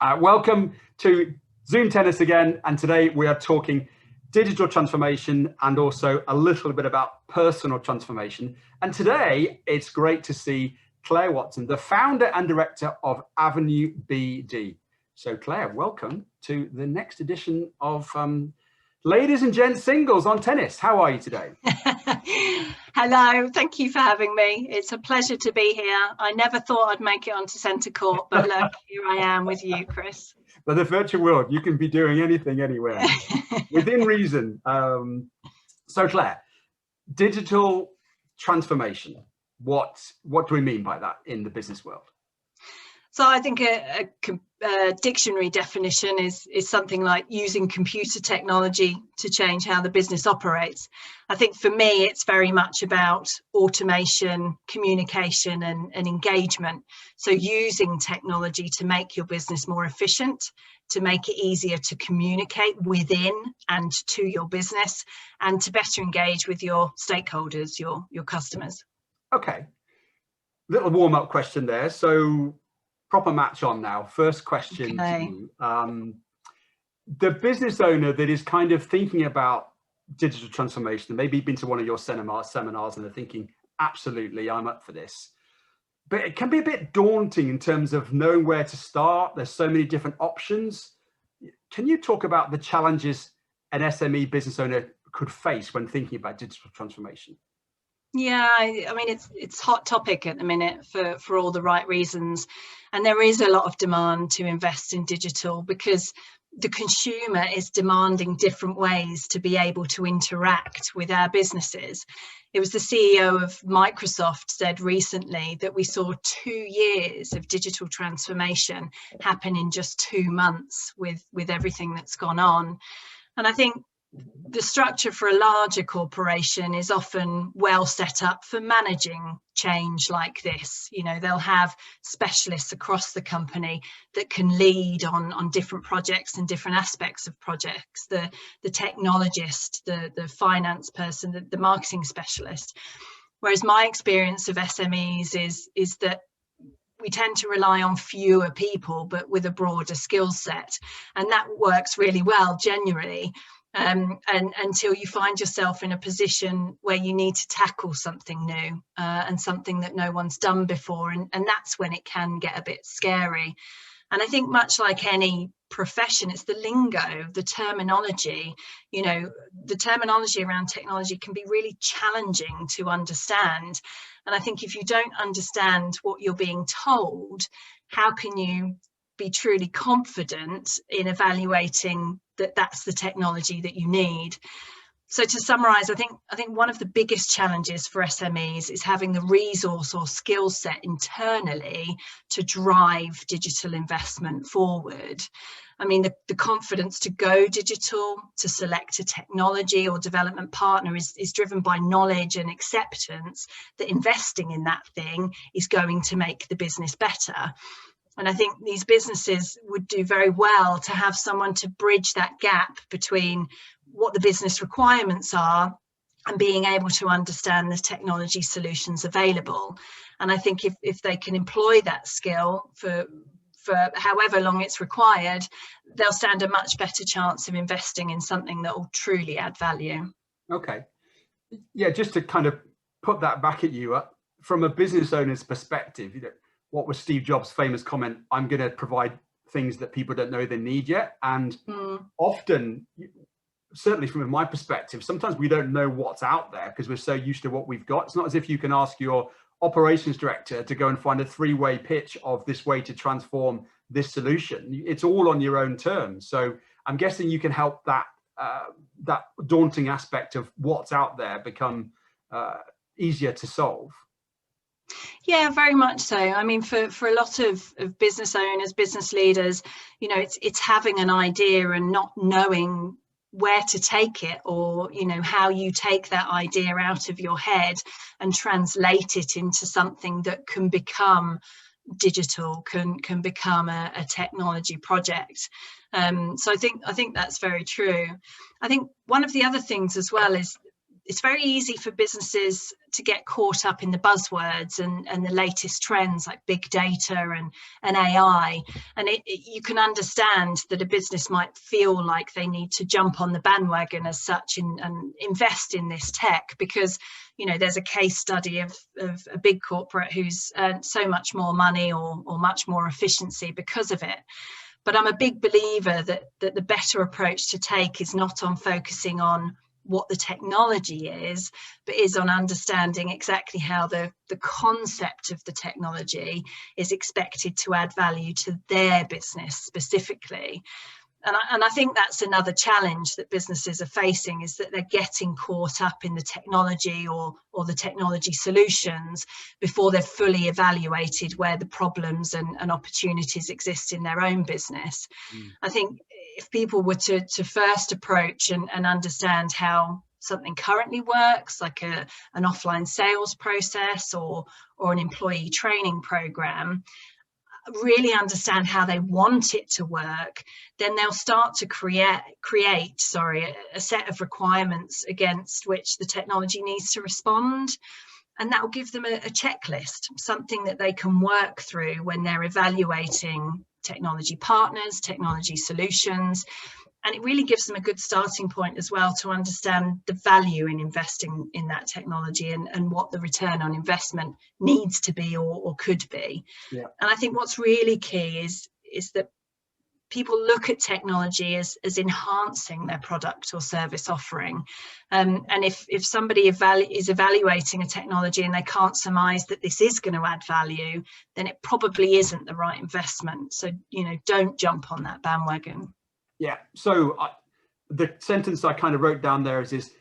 Welcome to Zoom Tennis again, and today we are talking digital transformation and also a little bit about personal transformation. And today it's great to see Claire Watson, the founder and director of Avenue BD. So Claire, welcome to the next edition of Ladies and Gents Singles on Tennis. How are you today? Hello, thank you for having me. It's a pleasure to be here. I never thought I'd make it onto centre court, but look, here I am with you, Chris. But the virtual world, you can be doing anything, anywhere, within reason. So Claire, digital transformation, what do we mean by that in the business world? So I think a dictionary definition is something like using computer technology to change how the business operates. I think for me, it's very much about automation, communication and engagement. So using technology to make your business more efficient, to make it easier to communicate within and to your business, and to better engage with your stakeholders, your customers. Okay, little warm-up question there. So proper match on now. First question to you. The business owner that is kind of thinking about digital transformation, maybe been to one of your seminars and they're thinking, absolutely, I'm up for this. But it can be a bit daunting in terms of knowing where to start. There's so many different options. Can you talk about the challenges an SME business owner could face when thinking about digital transformation? Yeah, I mean, it's hot topic at the minute for all the right reasons. And there is a lot of demand to invest in digital because the consumer is demanding different ways to be able to interact with our businesses. It was the CEO of Microsoft said recently that we saw 2 years of digital transformation happen in just 2 months with everything that's gone on. And I think the structure for a larger corporation is often well set up for managing change like this. You know, they'll have specialists across the company that can lead on different projects and different aspects of projects, the technologist, the finance person, the marketing specialist. Whereas my experience of SMEs is that we tend to rely on fewer people, but with a broader skill set. And that works really well generally. And until you find yourself in a position where you need to tackle something new and something that no one's done before. And that's when it can get a bit scary. And I think much like any profession, it's the lingo, the terminology, you know, the terminology around technology can be really challenging to understand. And I think if you don't understand what you're being told, how can you be truly confident in evaluating that that's the technology that you need? So to summarize, I think one of the biggest challenges for SMEs is having the resource or skill set internally to drive digital investment forward. I mean, the confidence to go digital, to select a technology or development partner is driven by knowledge and acceptance that investing in that thing is going to make the business better. And I think these businesses would do very well to have someone to bridge that gap between what the business requirements are and being able to understand the technology solutions available. And I think if they can employ that skill for however long it's required, they'll stand a much better chance of investing in something that will truly add value. Okay. Yeah, just to kind of put that back at you, from a business owner's perspective, you know, what was Steve Jobs' famous comment, I'm going to provide things that people don't know they need yet. And often, certainly from my perspective, sometimes we don't know what's out there because we're so used to what we've got. It's not as if you can ask your operations director to go and find a 3-way pitch of this way to transform this solution. It's all on your own terms. So I'm guessing you can help that daunting aspect of what's out there become easier to solve. Yeah, very much so. I mean, for a lot of business owners, business leaders, you know, it's having an idea and not knowing where to take it, or, you know, how you take that idea out of your head and translate it into something that can become digital, can become a technology project. So I think that's very true. I think one of the other things as well is it's very easy for businesses to get caught up in the buzzwords and the latest trends like big data and AI. And you can understand that a business might feel like they need to jump on the bandwagon as such and invest in this tech because, you know, there's a case study of a big corporate who's earned so much more money or much more efficiency because of it. But I'm a big believer that the better approach to take is not on focusing on what the technology is, but is on understanding exactly how the concept of the technology is expected to add value to their business specifically. And I think that's another challenge that businesses are facing, is that they're getting caught up in the technology or the technology solutions before they've fully evaluated where the problems and opportunities exist in their own business. I think if people were to first approach and understand how something currently works, like an offline sales process or an employee training program, really understand how they want it to work, then they'll start to create a set of requirements against which the technology needs to respond. And that will give them a checklist, something that they can work through when they're evaluating technology partners, technology solutions. And it really gives them a good starting point as well to understand the value in investing in that technology and what the return on investment needs to be or could be. Yeah. And I think what's really key is that people look at technology as enhancing their product or service offering. And if somebody is evaluating a technology and they can't surmise that this is going to add value, then it probably isn't the right investment. So, you know, don't jump on that bandwagon. Yeah. So the sentence I kind of wrote down there is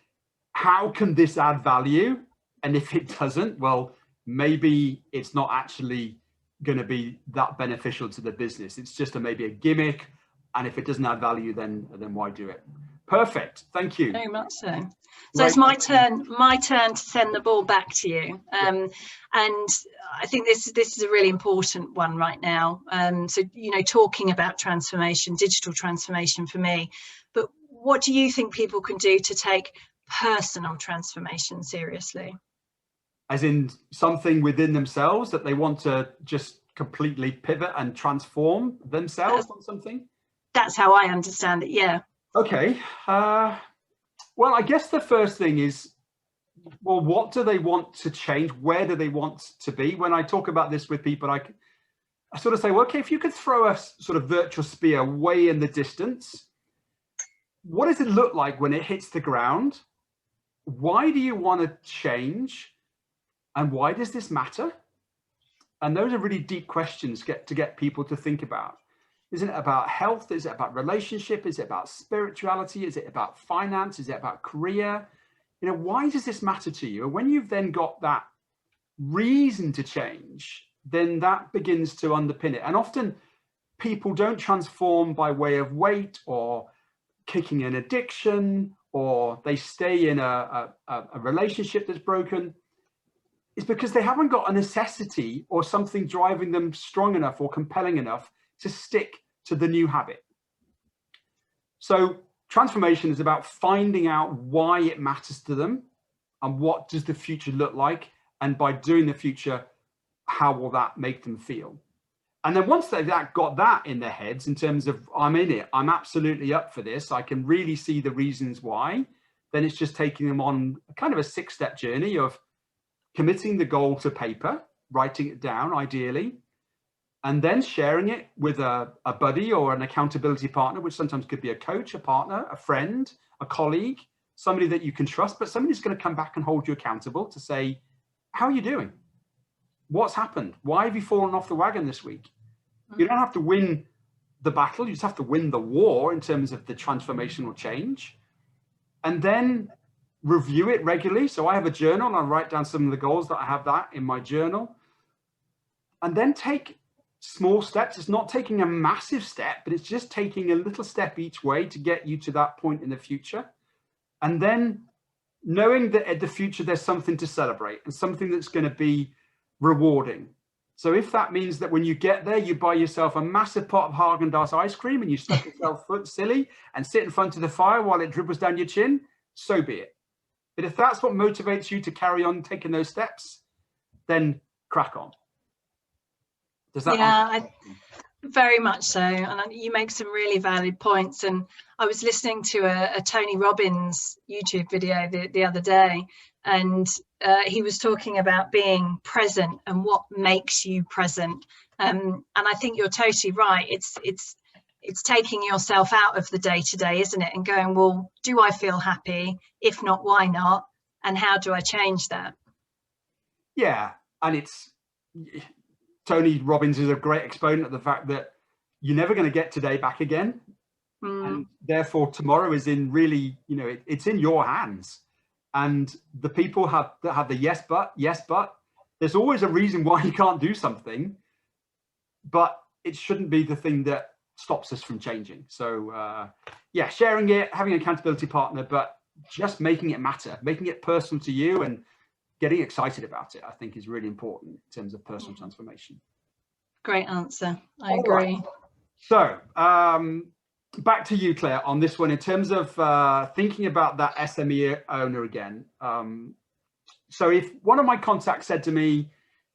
how can this add value? And if it doesn't, well, maybe it's not actually going to be that beneficial to the business. It's just maybe a gimmick. And if it doesn't add value, then why do it? Perfect. Thank you. Very much so. So it's my turn to send the ball back to you. And I think this is a really important one right now. So, you know, talking about transformation, digital transformation for me, but what do you think people can do to take personal transformation seriously? As in something within themselves that they want to just completely pivot and transform themselves on something? That's how I understand it, yeah. Okay. Well, I guess the first thing is, well, what do they want to change? Where do they want to be? When I talk about this with people, I sort of say, well, okay, if you could throw a sort of virtual spear way in the distance, what does it look like when it hits the ground? Why do you want to change? And why does this matter? And those are really deep questions to get people to think about. Is it about health? Is it about relationship? Is it about spirituality? Is it about finance? Is it about career? You know, why does this matter to you? And when you've then got that reason to change, then that begins to underpin it. And often people don't transform by way of weight or kicking an addiction, or they stay in a relationship that's broken. It's because they haven't got a necessity or something driving them strong enough or compelling enough to stick to the new habit. So transformation is about finding out why it matters to them and what does the future look like. And by doing the future, how will that make them feel? And then once they've got that in their heads in terms of, I'm in it, I'm absolutely up for this, I can really see the reasons why, then it's just taking them on kind of a 6-step journey of committing the goal to paper, writing it down ideally, and then sharing it with a buddy or an accountability partner, which sometimes could be a coach, a partner, a friend, a colleague, somebody that you can trust, but somebody who's going to come back and hold you accountable to say, how are you doing? What's happened? Why have you fallen off the wagon this week? You don't have to win the battle. You just have to win the war in terms of the transformational change. And then review it regularly. So I have a journal and I write down some of the goals that I have that in my journal. And then take small steps. It's not taking a massive step, but it's just taking a little step each way to get you to that point in the future. And then knowing that at the future, there's something to celebrate and something that's going to be rewarding. So if that means that when you get there, you buy yourself a massive pot of Haagen-Dazs ice cream and you stuff yourself foot silly and sit in front of the fire while it dribbles down your chin, so be it. But if that's what motivates you to carry on taking those steps, then crack on. Does that answer? Very much so, and you make some really valid points. And I was listening to a Tony Robbins YouTube video the other day, and he was talking about being present and what makes you present. And I think you're totally right. It's taking yourself out of the day-to-day, isn't it? And going, well, do I feel happy? If not, why not? And how do I change that? Yeah, and Tony Robbins is a great exponent of the fact that you're never going to get today back again. And therefore tomorrow is in really, it's in your hands. And the people that have the yes, but, there's always a reason why you can't do something, but it shouldn't be the thing that stops us from changing. So yeah, sharing it, having an accountability partner, but just making it matter, making it personal to you and getting excited about it, I think is really important in terms of personal transformation. Great answer. I agree. Right. So back to you, Claire, on this one, in terms of thinking about that SME owner again. So if one of my contacts said to me,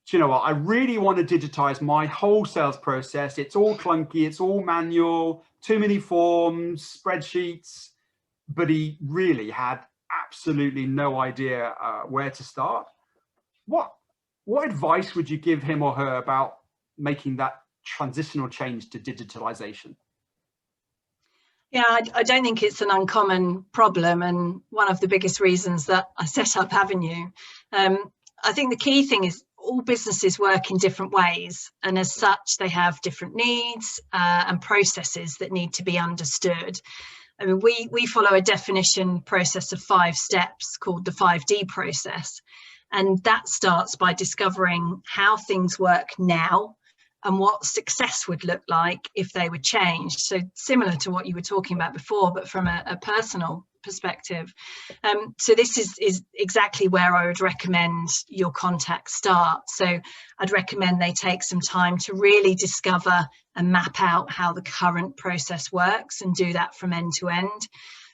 do you know what, I really want to digitize my whole sales process. It's all clunky, it's all manual, too many forms, spreadsheets, but he really had absolutely no idea where to start. What advice would you give him or her about making that transitional change to digitalization? Yeah, I don't think it's an uncommon problem, and one of the biggest reasons that I set up Avenue. I think the key thing is all businesses work in different ways, and as such they have different needs and processes that need to be understood. I mean, we follow a definition process of 5 steps called the 5D process, and that starts by discovering how things work now and what success would look like if they were changed. So similar to what you were talking about before, but from a personal perspective. So this is exactly where I would recommend your contact start. So I'd recommend they take some time to really discover and map out how the current process works and do that from end to end.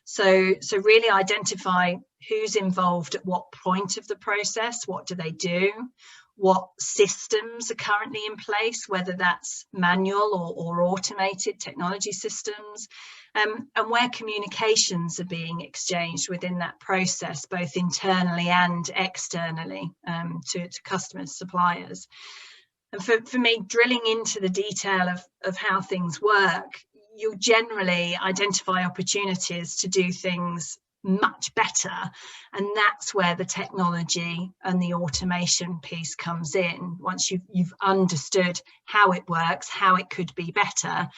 So really identify who's involved at what point of the process, what do they do, what systems are currently in place, whether that's manual or automated technology systems, and where communications are being exchanged within that process, both internally and externally to customers, suppliers. And for me, drilling into the detail of how things work, you'll generally identify opportunities to do things much better, and that's where the technology and the automation piece comes in. Once you've understood how it works, how it could be better,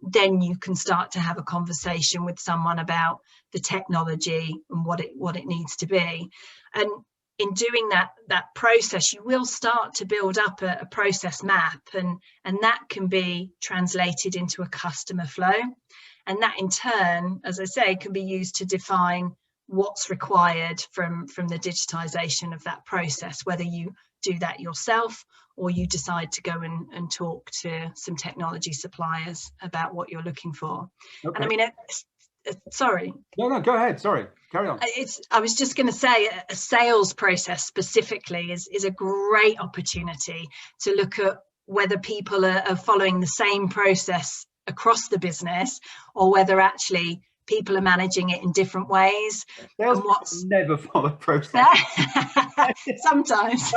then you can start to have a conversation with someone about the technology and what it needs to be. And in doing that process, you will start to build up a process map, and that can be translated into a customer flow. And that in turn, as I say, can be used to define what's required from the digitization of that process, whether you do that yourself or you decide to go and talk to some technology suppliers about what you're looking for. Okay. And I mean, sorry. No, go ahead. Sorry, carry on. I was just going to say a sales process specifically is a great opportunity to look at whether people are following the same process across the business, or whether actually people are managing it in different ways. Sales never follow process. Sometimes.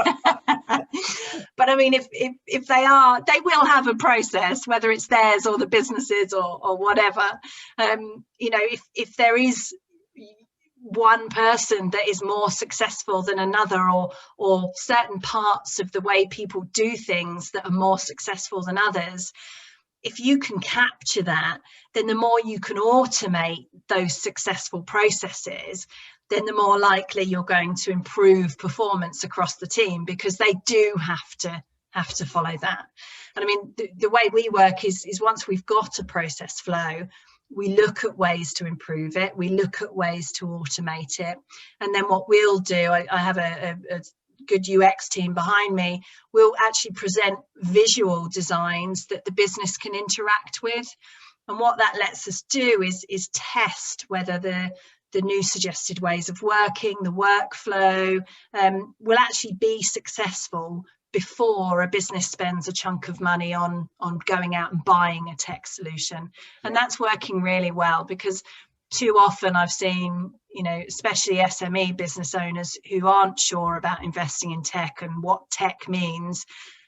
But I mean, if they are, they will have a process, whether it's theirs or the businesses or whatever. You know, if there is one person that is more successful than another, or certain parts of the way people do things that are more successful than others, if you can capture that, then the more you can automate those successful processes, then the more likely you're going to improve performance across the team, because they do have to follow that. And I mean, the way we work is once we've got a process flow, we look at ways to improve it, we look at ways to automate it, and then what we'll do, I have a good UX team behind me, will actually present visual designs that the business can interact with. And what that lets us do is test whether the the new suggested ways of working, the workflow, will actually be successful before a business spends a chunk of money on going out and buying a tech solution. And that's working really well, because too often I've seen, especially SME business owners who aren't sure about investing in tech and what tech means,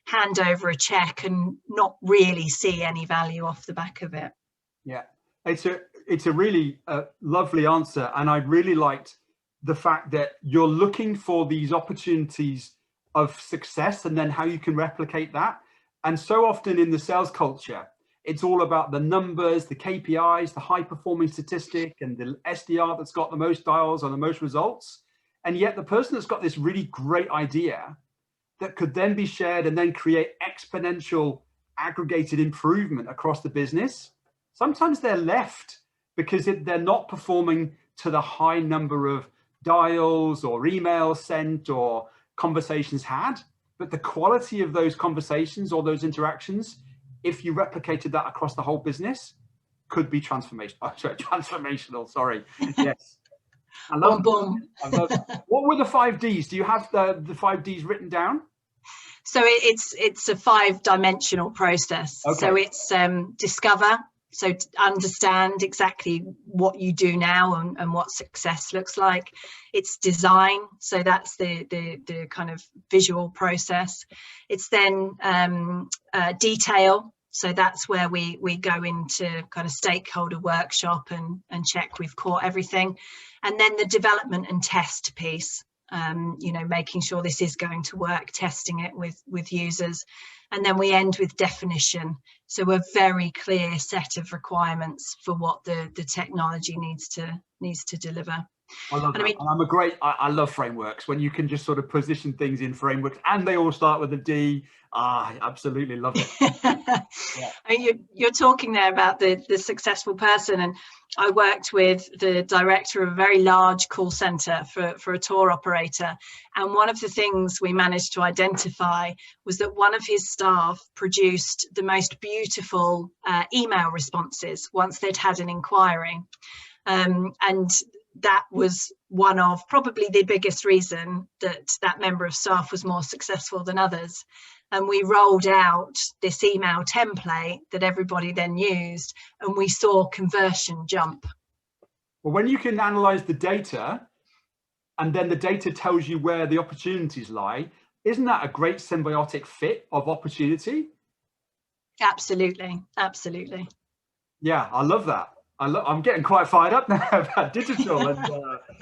hand over a check and not really see any value off the back of it. Yeah, it's a really lovely answer, and I really liked the fact that you're looking for these opportunities of success and then how you can replicate that. And so often in the sales culture, it's all about the numbers, the KPIs, the high performing statistic, and the SDR that's got the most dials or the most results. And yet the person that's got this really great idea that could then be shared and then create exponential aggregated improvement across the business, sometimes they're left because they're not performing to the high number of dials or emails sent or conversations had, but the quality of those conversations or those interactions, if you replicated that across the whole business, could be transformational. Sorry. Yes. I love that. What were the 5 Ds? Do you have the 5 Ds written down? So it's a 5-dimensional process. Okay. So it's discover. So to understand exactly what you do now and what success looks like. It's design. So that's the kind of visual process. It's then detail. So that's where we go into kind of stakeholder workshop and check we've caught everything. And then the development and test piece, making sure this is going to work, testing it with users. And then we end with definition. So a very clear set of requirements for what the technology needs to deliver. I love that. I mean, and I love frameworks when you can just sort of position things in frameworks and they all start with a D. I absolutely love it. Yeah. I mean, you're talking there about the successful person, and I worked with the director of a very large call center for a tour operator, and one of the things we managed to identify was that one of his staff produced the most beautiful email responses once they'd had an inquiry, and that was one of probably the biggest reason that member of staff was more successful than others. And we rolled out this email template that everybody then used, and we saw conversion jump. Well, when you can analyze the data and then the data tells you where the opportunities lie, isn't that a great symbiotic fit of opportunity? Absolutely. Absolutely. Yeah, I love that. I'm getting quite fired up now about digital and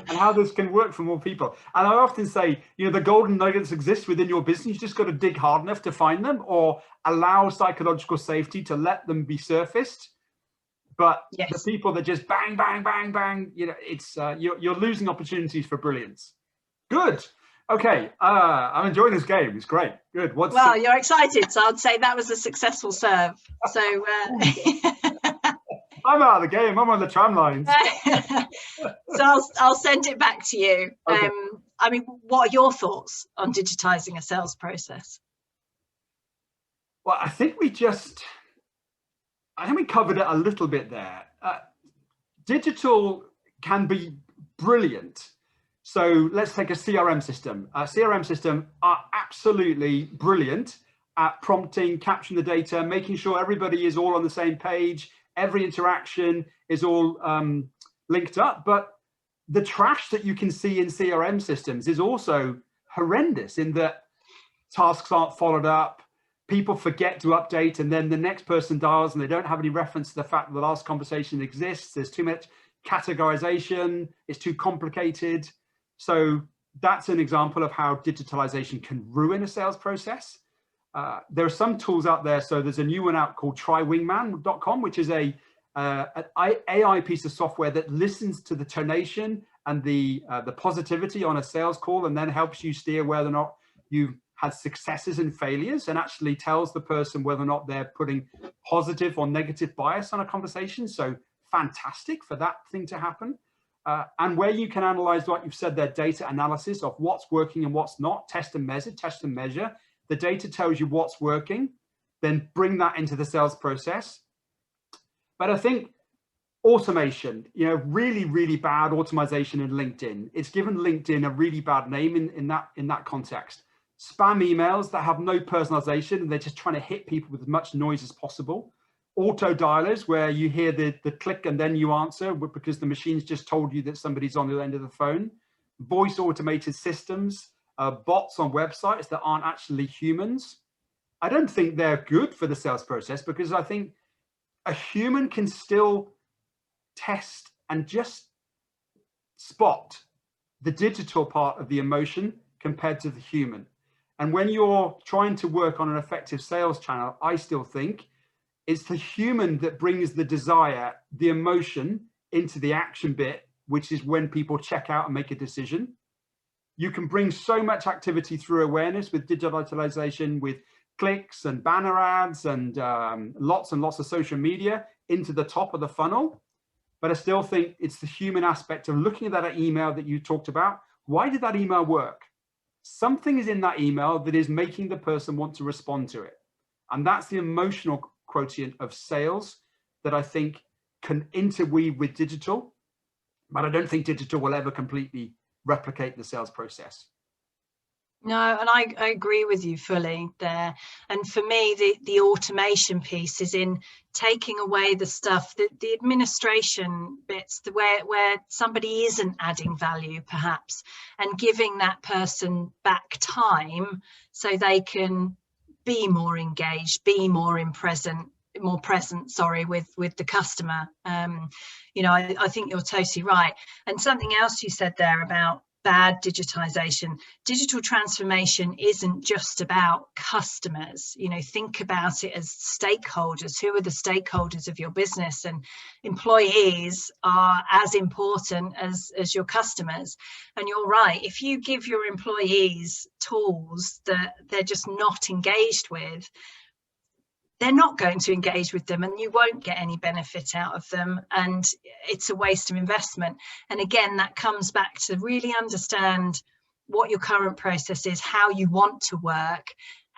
how this can work for more people. And I often say, the golden nuggets exist within your business. You just got to dig hard enough to find them, or allow psychological safety to let them be surfaced. But yes, the people that just bang, bang, bang, bang, it's you're losing opportunities for brilliance. Good. Okay, I'm enjoying this game. It's great. Good. Well, you're excited, so I'd say that was a successful serve. So. I'm out of the game. I'm on the tram lines. So I'll send it back to you. Okay. I mean, what are your thoughts on digitizing a sales process? Well, I think we covered it a little bit there. Digital can be brilliant. So let's take a CRM system. CRM system are absolutely brilliant at prompting, capturing the data, making sure everybody is all on the same page. Every interaction is all linked up, but the trash that you can see in CRM systems is also horrendous in that tasks aren't followed up, people forget to update, and then the next person dials and they don't have any reference to the fact that the last conversation exists. There's too much categorization, it's too complicated. So that's an example of how digitalization can ruin a sales process. There are some tools out there. So there's a new one out called trywingman.com, which is an AI piece of software that listens to the tonation and the positivity on a sales call, and then helps you steer whether or not you've had successes and failures, and actually tells the person whether or not they're putting positive or negative bias on a conversation. So fantastic for that thing to happen. And where you can analyze what you've said, their data analysis of what's working and what's not, test and measure. The data tells you what's working, then bring that into the sales process. But I think Automation, really, really bad automation in LinkedIn. It's given LinkedIn a really bad name in that context. Spam emails that have no personalization, and they're just trying to hit people with as much noise as possible. Auto dialers, where you hear the click and then you answer because the machine's just told you that somebody's on the end of the phone. Voice automated systems, bots on websites that aren't actually humans. I don't think they're good for the sales process, because I think a human can still test and just spot the digital part of the emotion compared to the human. And when you're trying to work on an effective sales channel, I still think it's the human that brings the desire, the emotion into the action bit, which is when people check out and make a decision. You can bring so much activity through awareness with digitalization, with clicks and banner ads and lots and lots of social media into the top of the funnel. But I still think it's the human aspect of looking at that email that you talked about. Why did that email work? Something is in that email that is making the person want to respond to it. And that's the emotional quotient of sales that I think can interweave with digital. But I don't think digital will ever completely replicate the sales process. No, and I agree with you fully there. And for me, the automation piece is in taking away the stuff, the administration bits, where somebody isn't adding value perhaps, and giving that person back time so they can be more engaged, be more present with the customer. I think you're totally right. And something else you said there about bad digitization. Digital transformation isn't just about customers. Think about it as stakeholders. Who are the stakeholders of your business? And employees are as important as your customers. And you're right, if you give your employees tools that they're just not engaged with, they're not going to engage with them, and you won't get any benefit out of them, and it's a waste of investment. And again, that comes back to really understand what your current process is, how you want to work,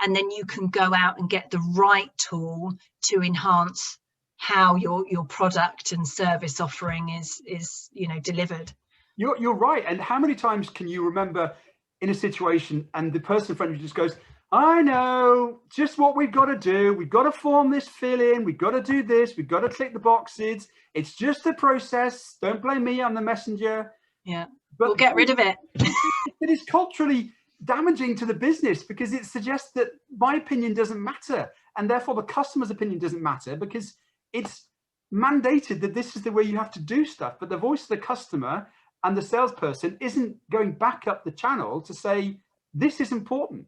and then you can go out and get the right tool to enhance how your product and service offering is delivered. You're right. And how many times can you remember in a situation and the person in front of you just goes, I know just what we've got to do. We've got to form this fill in. We've got to do this. We've got to click the boxes. It's just a process. Don't blame me. I'm the messenger. Yeah, but we'll get rid of it. It is culturally damaging to the business, because it suggests that my opinion doesn't matter. And therefore the customer's opinion doesn't matter, because it's mandated that this is the way you have to do stuff. But the voice of the customer and the salesperson isn't going back up the channel to say, this is important.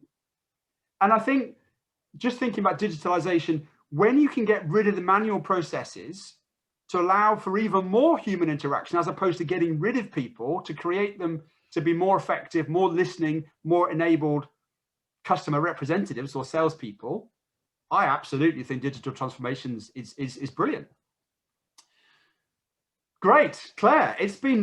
And I think, just thinking about digitalization, when you can get rid of the manual processes to allow for even more human interaction, as opposed to getting rid of people, to create them to be more effective, more listening, more enabled customer representatives or salespeople, I absolutely think digital transformations is brilliant. Great, Claire. It's been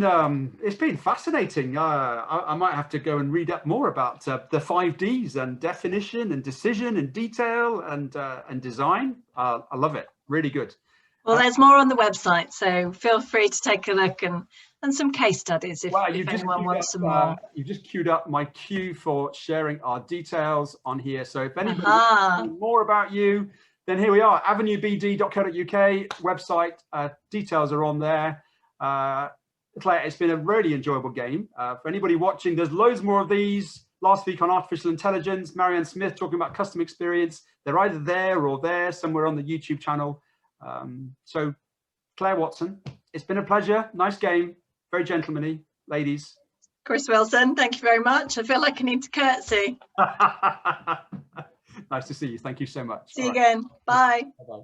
fascinating. I might have to go and read up more about the 5 Ds and definition and decision and detail and design. I love it. Really good. Well, there's more on the website, so feel free to take a look, and some case studies if anyone wants some more. You've just queued up my cue for sharing our details on here. So if anybody wants more about you, then here we are, avenuebd.co.uk website. Details are on there. Claire, it's been a really enjoyable game. For anybody watching, there's loads more of these. Last week on artificial intelligence, Marianne Smith talking about customer experience. They're either there or there somewhere on the YouTube channel. So Claire Watson, it's been a pleasure. Nice game. Very gentlemanly, ladies. Chris Wilson, thank you very much. I feel like I need to curtsy. Nice to see you. Thank you so much. See you again. Bye. Bye-bye.